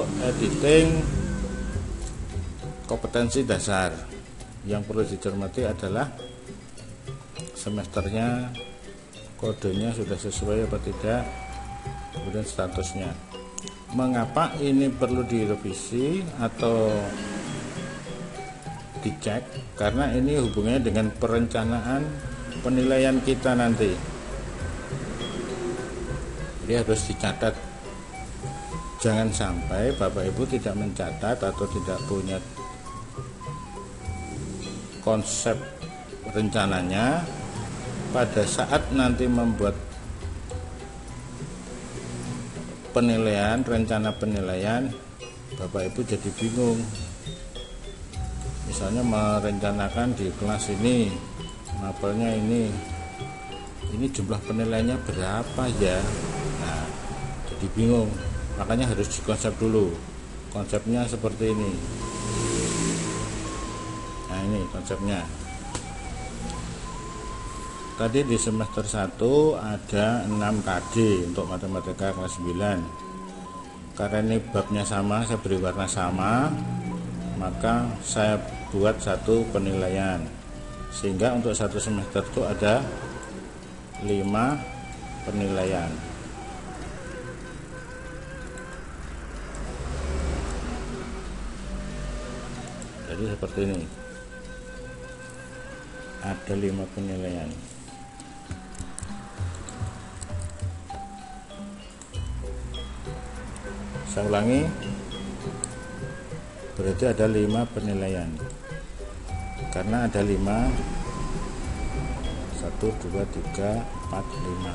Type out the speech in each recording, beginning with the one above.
untuk editing kompetensi dasar. Yang perlu dicermati adalah semesternya, kodenya sudah sesuai apa tidak, kemudian statusnya. Mengapa ini perlu direvisi atau dicek? Karena ini hubungannya dengan perencanaan penilaian kita nanti. Jadi harus dicatat. Jangan sampai Bapak Ibu tidak mencatat atau tidak punya konsep rencananya, pada saat nanti membuat penilaian, rencana penilaian, Bapak Ibu jadi bingung. Misalnya merencanakan di kelas ini mapelnya ini jumlah penilaiannya berapa ya. Nah, jadi bingung. Makanya harus dikonsep dulu. Konsepnya seperti ini. Nah, ini konsepnya. Tadi di semester 1 ada 6 KD untuk matematika kelas 9. Karena ini babnya sama, saya beri warna sama, maka saya buat satu penilaian. Sehingga untuk satu semester itu ada 5 penilaian. Jadi seperti ini. Ada 5 penilaian. Saya ulangi, berarti ada 5 penilaian. Karena ada 5, 1, 2, 3, 4, 5.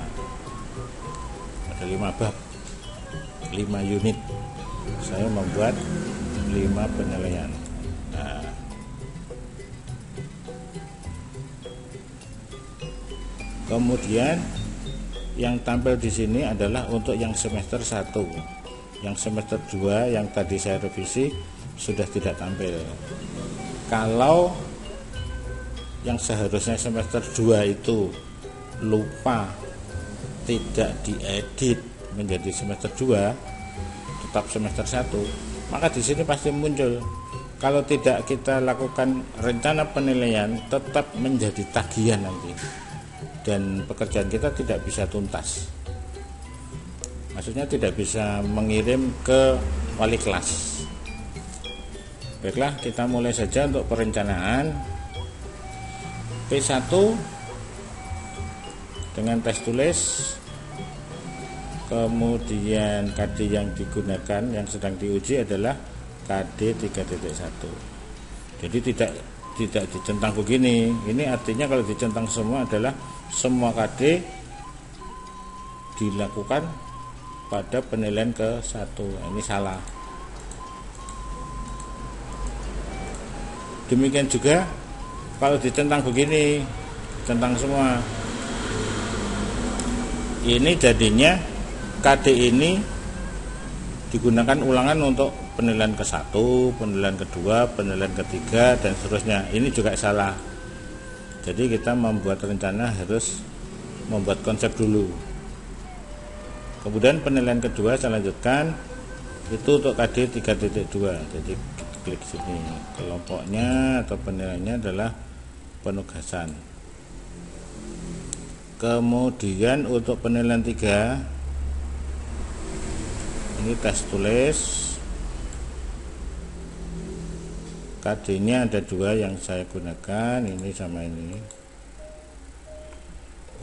Ada 5 bab, 5 unit. Saya membuat 5 penilaian. Nah, kemudian yang tampil di sini adalah untuk yang semester 1. Yang semester 2 yang tadi saya revisi sudah tidak tampil. Kalau yang seharusnya semester 2 itu lupa, tidak diedit menjadi semester 2, tetap semester 1, maka di sini pasti muncul. Kalau tidak kita lakukan rencana penilaian, tetap menjadi tagihan nanti. Dan pekerjaan kita tidak bisa tuntas. Maksudnya tidak bisa mengirim ke wali kelas. Baiklah, kita mulai saja untuk perencanaan. P1 dengan tes tulis, kemudian KD yang digunakan yang sedang diuji adalah KD 3.1. Jadi tidak dicentang begini. Ini artinya kalau dicentang semua adalah semua KD dilakukan pada penilaian ke-1. Ini salah. Demikian juga kalau dicentang begini, centang semua. Ini jadinya KD ini digunakan ulangan untuk penilaian ke-1, penilaian kedua, penilaian ketiga, dan seterusnya. Ini juga salah. Jadi kita membuat rencana harus membuat konsep dulu. Kemudian penilaian kedua saya lanjutkan, itu untuk KD 3.2. Jadi klik sini, kelompoknya atau penilaiannya adalah penugasan. Kemudian untuk penilaian 3, ini tes tulis. KD-nya ada 2 yang saya gunakan, ini sama ini.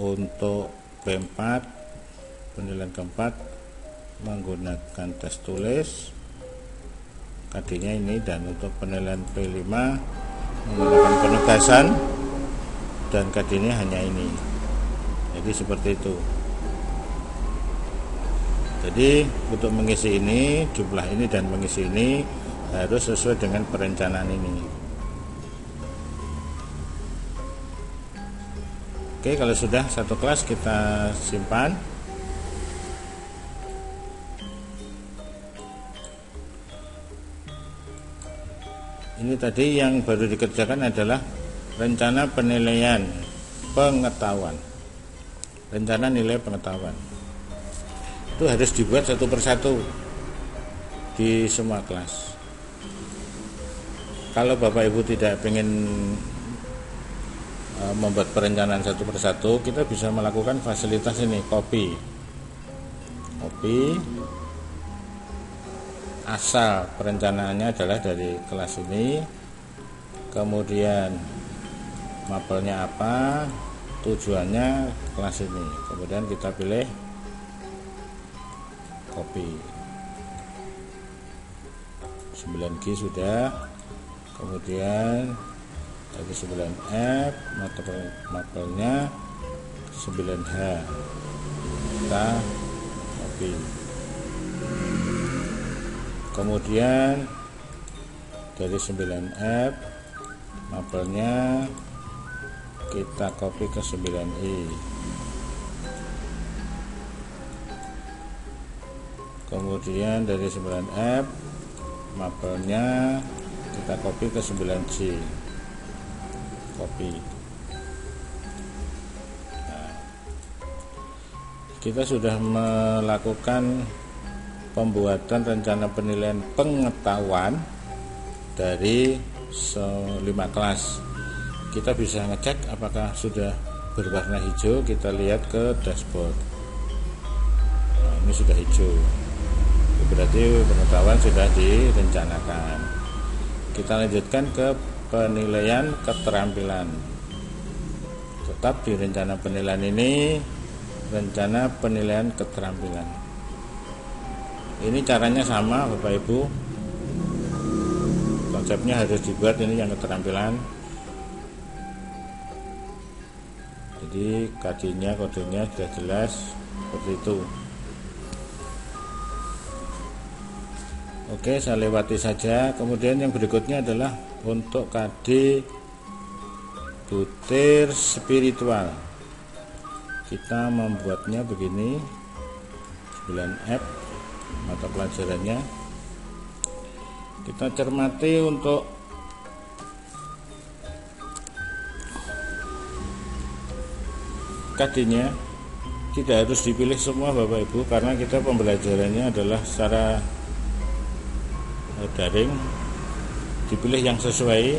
Untuk P4 penilaian keempat menggunakan tes tulis, KD-nya ini, dan untuk penilaian P5 menggunakan penugasan dan KD-nya hanya ini. Jadi seperti itu. Jadi untuk mengisi ini, jumlah ini dan mengisi ini harus sesuai dengan perencanaan ini. Oke, kalau sudah satu kelas kita simpan. Ini tadi yang baru dikerjakan adalah rencana penilaian pengetahuan. Rencana nilai pengetahuan. Itu harus dibuat satu persatu. di semua kelas. Kalau Bapak Ibu tidak ingin membuat perencanaan satu persatu, kita bisa melakukan fasilitas ini, copy asal perencanaannya adalah dari kelas ini, kemudian mapelnya apa, tujuannya kelas ini, kemudian kita pilih copy. 9G sudah, kemudian dari 9F mapelnya 9H kita copy, kemudian dari 9F mapelnya kita copy ke 9I, kemudian dari 9F mapelnya kita copy ke 9C, copy. Nah, kita sudah melakukan pembuatan rencana penilaian pengetahuan dari 5 kelas. Kita bisa ngecek apakah sudah berwarna hijau, kita lihat ke dashboard. Nah, ini sudah hijau, berarti pengetahuan sudah direncanakan. Kita lanjutkan ke penilaian keterampilan. Tetap di rencana penilaian ini, rencana penilaian keterampilan. Ini caranya sama Bapak Ibu, konsepnya harus dibuat ini yang keterampilan. Jadi kodenya sudah jelas seperti itu. Oke, saya lewati saja. Kemudian yang berikutnya adalah untuk KD butir spiritual. Kita membuatnya begini, 9F mata pelajarannya. Kita cermati untuk KD-nya. Tidak harus dipilih semua Bapak Ibu, karena kita pembelajarannya adalah secara daring. Dipilih yang sesuai,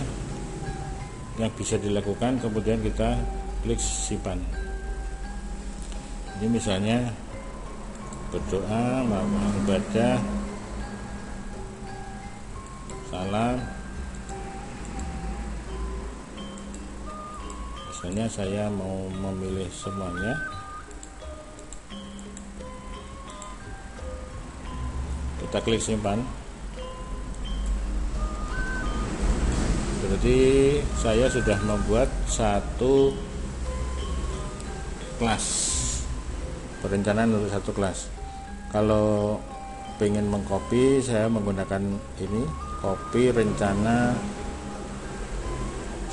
yang bisa dilakukan, kemudian kita klik simpan. Ini misalnya berdoa, ibadah, salam. Misalnya saya mau memilih semuanya, kita klik simpan. Berarti saya sudah membuat satu kelas, perencanaan untuk satu kelas. Kalau pengen mengcopy, saya menggunakan ini, copy rencana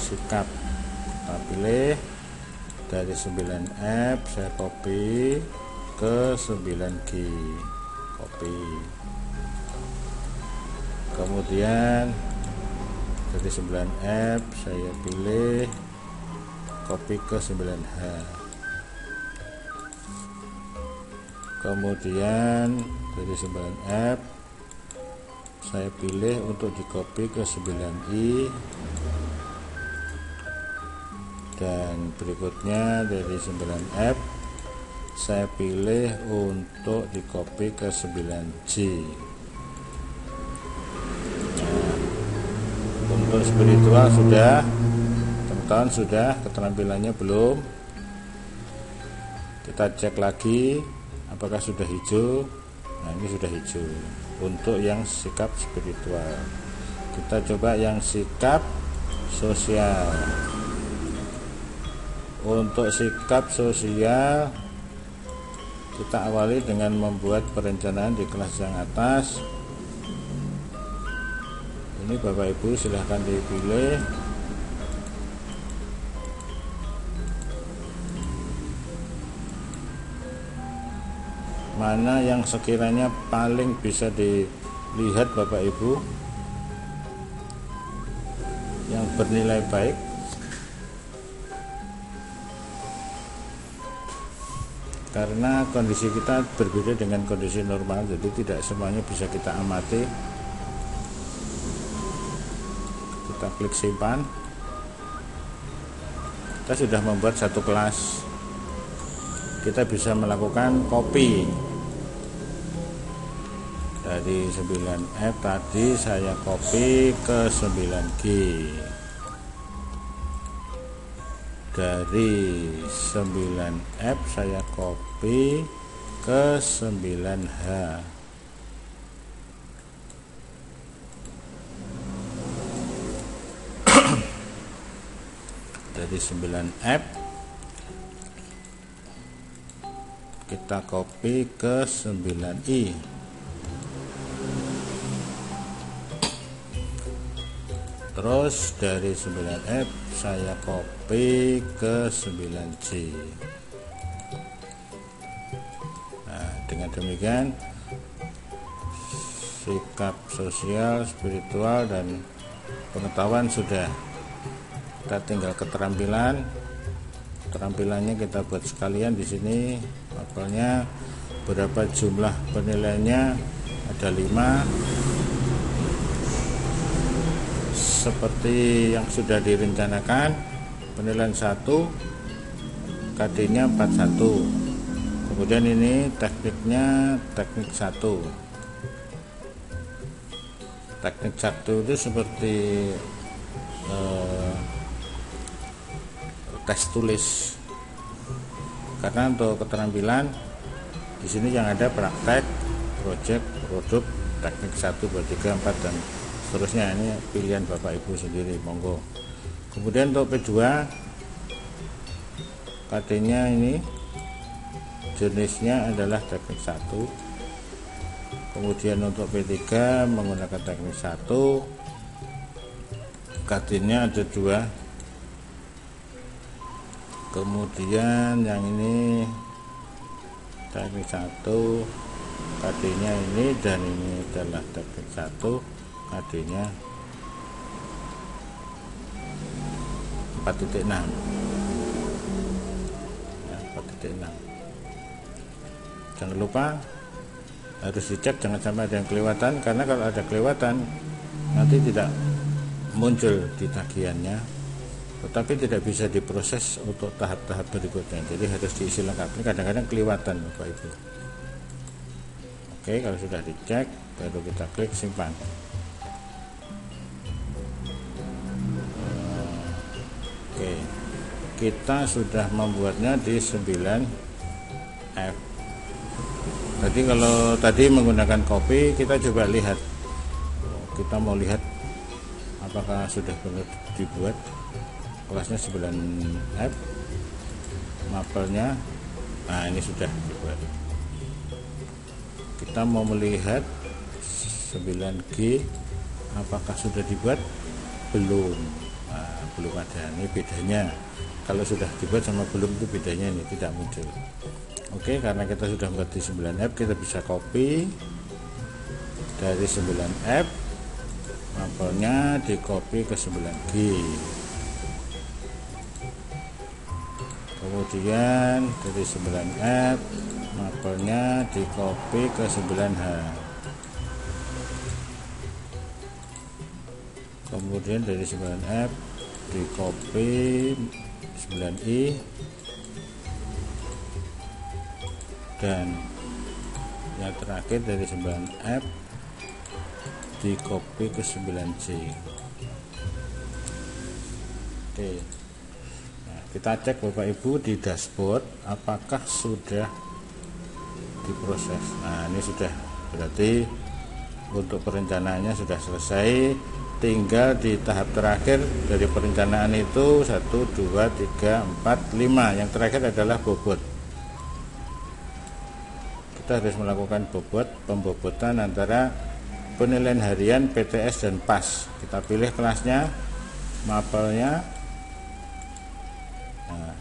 sikap. Kita pilih dari 9F, saya copy ke 9G, copy. Kemudian dari 9F saya pilih copy ke 9H, kemudian dari 9F saya pilih untuk di copy ke 9I, dan berikutnya dari 9F saya pilih untuk di copy ke 9G. Untuk spiritual sudah, teman-teman sudah, keterampilannya belum. Kita cek lagi apakah sudah hijau. Nah, ini sudah hijau untuk yang sikap spiritual. Kita coba yang sikap sosial. Untuk sikap sosial, kita awali dengan membuat perencanaan di kelas yang atas. Ini Bapak Ibu silahkan dipilih. Mana yang sekiranya paling bisa dilihat Bapak Ibu, yang bernilai baik. karena kondisi kita berbeda dengan kondisi normal, jadi tidak semuanya bisa kita amati. Kita klik simpan. Kita sudah membuat satu kelas. Kita bisa melakukan copy dari 9F tadi, saya copy ke 9G. Dari 9F saya copy ke 9H. Dari 9F kita copy ke 9I. Terus dari 9F saya copy ke 9J. Nah, dengan demikian sikap sosial, spiritual, dan pengetahuan sudah. Kita tinggal keterampilan. Keterampilannya kita buat sekalian di sini. Mapelnya berapa jumlah penilaiannya? Ada 5. Seperti yang sudah direncanakan, penilaian 1 KD-nya 41. Kemudian ini tekniknya teknik 1. Teknik 1 itu seperti tes tulis. Karena untuk keterampilan di sini yang ada praktek, project, produk, teknik 1, 2, 3, 4 dan seterusnya. Ini pilihan Bapak Ibu sendiri, monggo. Kemudian untuk P2 KD-nya ini jenisnya adalah teknik 1. Kemudian untuk P3 menggunakan teknik 1, KD-nya ada 2. Kemudian yang ini teknik 1, KD-nya ini, dan ini adalah teknik 1, KD-nya 4.6 ya, 4.6. Jangan lupa harus dicek, jangan sampai ada yang kelewatan, karena kalau ada kelewatan nanti tidak muncul di tagihannya, tetapi tidak bisa diproses untuk tahap-tahap berikutnya. Jadi harus diisi lengkap. Ini kadang-kadang kelewatan Bapak Ibu. Oke, kalau sudah dicek baru kita klik simpan. Oke, kita sudah membuatnya di 9F. Jadi kalau tadi menggunakan copy, kita coba lihat. Kita mau lihat apakah sudah benar dibuat. Kelasnya 9F, mapelnya, nah ini sudah dibuat. Kita mau melihat 9G apakah sudah dibuat, belum. Nah, belum ada. Ini bedanya, kalau sudah dibuat sama belum itu bedanya, ini tidak muncul. Oke, karena kita sudah membuat di 9F, kita bisa copy dari 9F, mapelnya di copy ke 9G. Kemudian dari 9F mapelnya di copy ke 9H. Kemudian dari 9F di copy 9I, dan yang terakhir dari 9F di copy ke 9J. Oke. Kita cek Bapak Ibu di dashboard apakah sudah diproses. Nah, ini sudah, berarti untuk perencanaannya sudah selesai. Tinggal di tahap terakhir dari perencanaan itu 1, 2, 3, 4, 5. Yang terakhir adalah bobot. Kita harus melakukan pembobotan antara penilaian harian, PTS, dan PAS. Kita pilih kelasnya, mapelnya. Nah,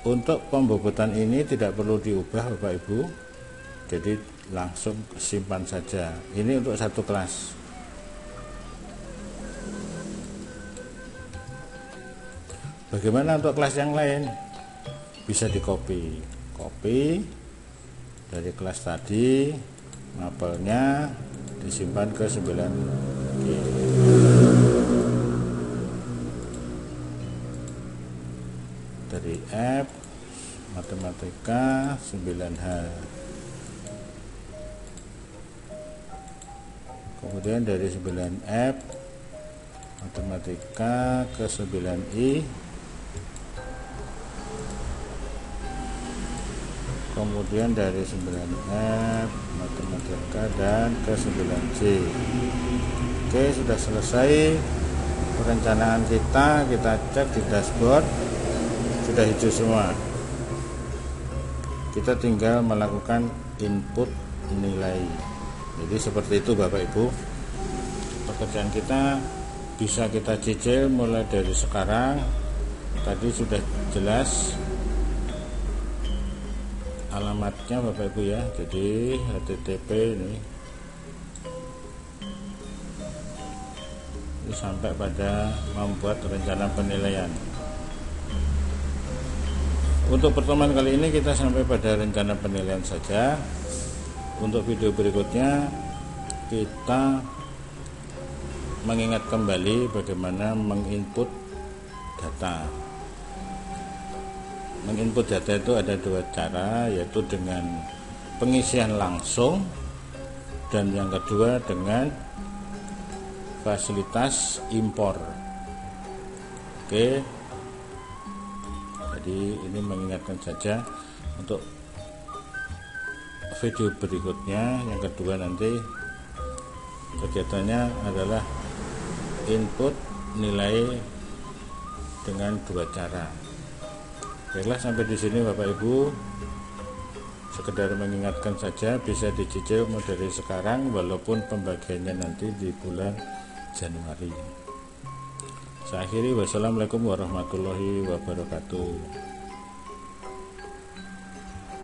untuk pembobotan ini tidak perlu diubah Bapak Ibu, jadi langsung simpan saja. Ini untuk satu kelas. Bagaimana untuk kelas yang lain? Bisa di copy copy dari kelas tadi, mapelnya disimpan ke 9G. Dari app matematika 9H. Kemudian dari 9F matematika ke 9I, kemudian dari 9F matematika dan ke 9C. Oke, sudah selesai perencanaan kita cek di dashboard, sudah hijau semua. Kita tinggal melakukan input nilai. Jadi seperti itu Bapak Ibu, pekerjaan kita bisa kita cicil mulai dari sekarang. Tadi sudah jelas alamatnya Bapak Ibu ya, jadi http ini sampai pada membuat rencana penilaian. Untuk pertemuan kali ini kita sampai pada rencana penilaian saja. Untuk video berikutnya kita mengingat kembali bagaimana menginput data. Menginput data itu ada dua cara, yaitu dengan pengisian langsung dan yang kedua dengan fasilitas impor. Oke, jadi ini mengingatkan saja. Untuk video berikutnya yang kedua nanti kegiatannya adalah input nilai dengan dua cara. Baiklah, sampai di sini Bapak Ibu, sekedar mengingatkan saja, bisa dicicil mulai dari sekarang walaupun pembagiannya nanti di bulan Januari. Saya akhiri, wassalamualaikum warahmatullahi wabarakatuh.